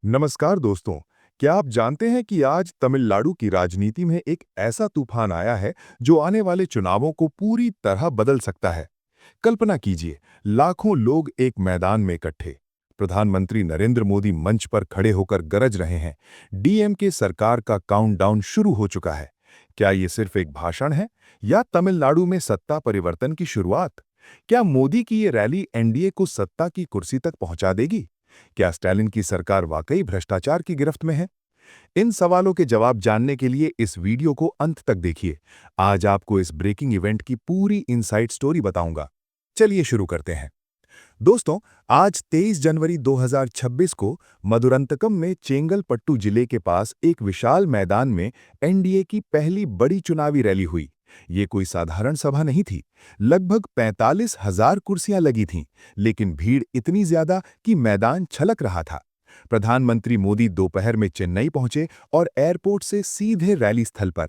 नमस्कार दोस्तों। क्या आप जानते हैं कि आज तमिलनाडु की राजनीति में एक ऐसा तूफान आया है जो आने वाले चुनावों को पूरी तरह बदल सकता है। कल्पना कीजिए, लाखों लोग एक मैदान में इकट्ठे। प्रधानमंत्री नरेंद्र मोदी मंच पर खड़े होकर गरज रहे हैं। डीएमके सरकार का काउंटडाउन शुरू हो चुका है। क्या ये सिर्फ एक भाषण है या तमिलनाडु में सत्ता परिवर्तन की शुरुआत? क्या मोदी की ये रैली एनडीए को सत्ता की कुर्सी तक पहुंचा देगी? क्या स्टालिन की सरकार वाकई भ्रष्टाचार की गिरफ्त में है? इन सवालों के जवाब जानने के लिए इस वीडियो को अंत तक देखिए। आज आपको इस ब्रेकिंग इवेंट की पूरी इनसाइड स्टोरी बताऊंगा। चलिए शुरू करते हैं। दोस्तों, आज 23 जनवरी 2026 को मदुरंतकम में चेंगलपट्टू जिले के पास एक विशाल मैदान में एनडीए की पहली बड़ी चुनावी रैली हुई। ये कोई साधारण सभा नहीं थी। लगभग 45,000 कुर्सियां लगी थीं, लेकिन भीड़ इतनी ज्यादा कि मैदान छलक रहा था। प्रधानमंत्री मोदी दोपहर में चेन्नई पहुंचे और एयरपोर्ट से सीधे रैली स्थल पर।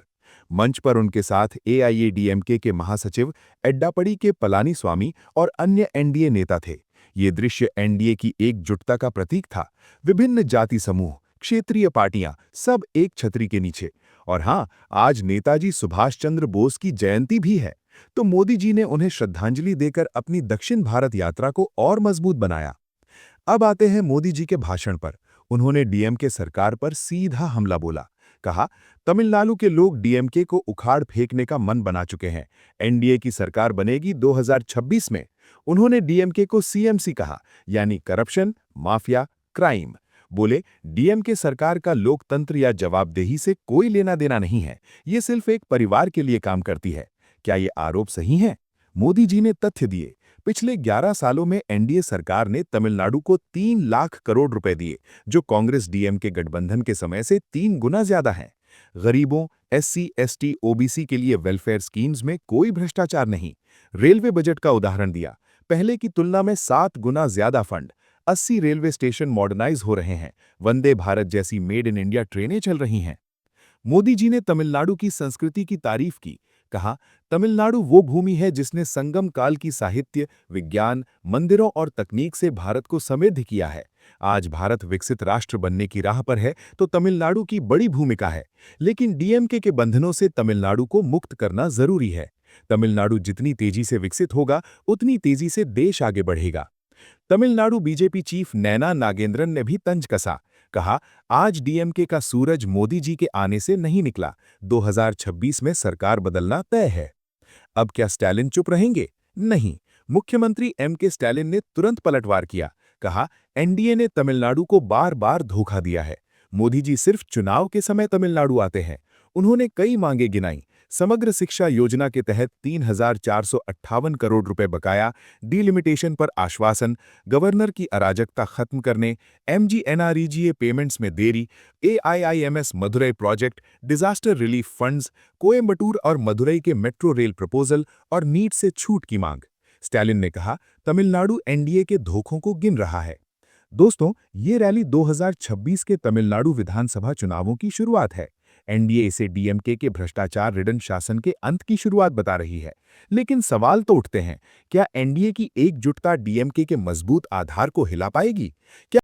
मंच पर उनके साथ एआईएडीएमके के महासचिव एड्डापड़ी के पलानीस्वामी और अन्य एनडीए नेता थे। ये दृश्य एनडीए की एकजुटता का प्रतीक था। विभिन्न जाति समूह, क्षेत्रीय पार्टियां, सब एक छतरी के नीचे। और हाँ, आज नेताजी सुभाष चंद्र बोस की जयंती भी है, तो मोदी जी ने उन्हें श्रद्धांजलि देकर अपनी दक्षिण भारत यात्रा को और मजबूत बनाया। अब आते हैं मोदी जी के भाषण पर। उन्होंने डीएमके सरकार पर सीधा हमला बोला। कहा, तमिलनाडु के लोग डीएमके को उखाड़ फेंकने का मन बना चुके हैं। एनडीए की सरकार बनेगी 2026 में। उन्होंने डीएमके को सीएमसी कहा, यानी करप्शन, माफिया, क्राइम। बोले, डीएमके सरकार का लोकतंत्र या जवाबदेही से कोई लेना देना नहीं है। ये सिर्फ एक परिवार के लिए काम करती है। क्या ये आरोप सही है? मोदी जी ने तथ्य दिए। पिछले 11 सालों में एनडीए सरकार ने तमिलनाडु को 3 लाख करोड़ रुपए दिए, जो कांग्रेस डीएमके गठबंधन के समय से 3 गुना ज्यादा हैं। गरीबों, एससी, एसटी, ओबीसी के लिए वेलफेयर स्कीम्स में कोई भ्रष्टाचार नहीं। रेलवे बजट का उदाहरण दिया, पहले की तुलना में 7 गुना ज्यादा फंड। 80 रेलवे स्टेशन मॉडर्नाइज हो रहे हैं। वंदे भारत जैसी मेड इन इंडिया ट्रेनें चल रही हैं। मोदी जी ने तमिलनाडु की संस्कृति की तारीफ की। कहा, तमिलनाडु वो भूमि है जिसने संगम काल की साहित्य, विज्ञान, मंदिरों और तकनीक से भारत को समृद्ध किया है। आज भारत विकसित राष्ट्र बनने की राह पर है, तो तमिलनाडु की बड़ी भूमिका है। लेकिन डीएमके के बंधनों से तमिलनाडु को मुक्त करना जरूरी है। तमिलनाडु जितनी तेजी से विकसित होगा, उतनी तेजी से देश आगे बढ़ेगा। तमिलनाडु बीजेपी चीफ नैना नागेंद्रन ने भी तंज कसा। कहा, आज डीएमके का सूरज मोदी जी के आने से नहीं निकला। 2026 में सरकार बदलना तय है। अब क्या स्टालिन चुप रहेंगे? नहीं। मुख्यमंत्री एमके स्टालिन ने तुरंत पलटवार किया। कहा, एनडीए ने तमिलनाडु को बार बार धोखा दिया है। मोदी जी सिर्फ चुनाव के समय तमिलनाडु आते हैं। उन्होंने कई मांगे गिनाई। समग्र शिक्षा योजना के तहत 3,458 करोड़ रुपए बकाया, डीलिमिटेशन पर आश्वासन, गवर्नर की अराजकता खत्म करने, एमजीएनआरईजीए पेमेंट्स में देरी, AIIMS Madurai project, disaster relief funds, Coimbatore और मदुरई के मेट्रो रेल प्रपोजल और नीट से छूट की मांग। स्टालिन ने कहा, तमिलनाडु एनडीए के धोखों को गिन रहा है। दोस्तों, ये रैली 2026 के तमिलनाडु विधानसभा चुनावों की शुरुआत है। एनडीए इसे डीएमके के भ्रष्टाचार रिडन शासन के अंत की शुरुआत बता रही है। लेकिन सवाल तो उठते हैं, क्या एनडीए की एकजुटता डीएमके के मजबूत आधार को हिला पाएगी? क्या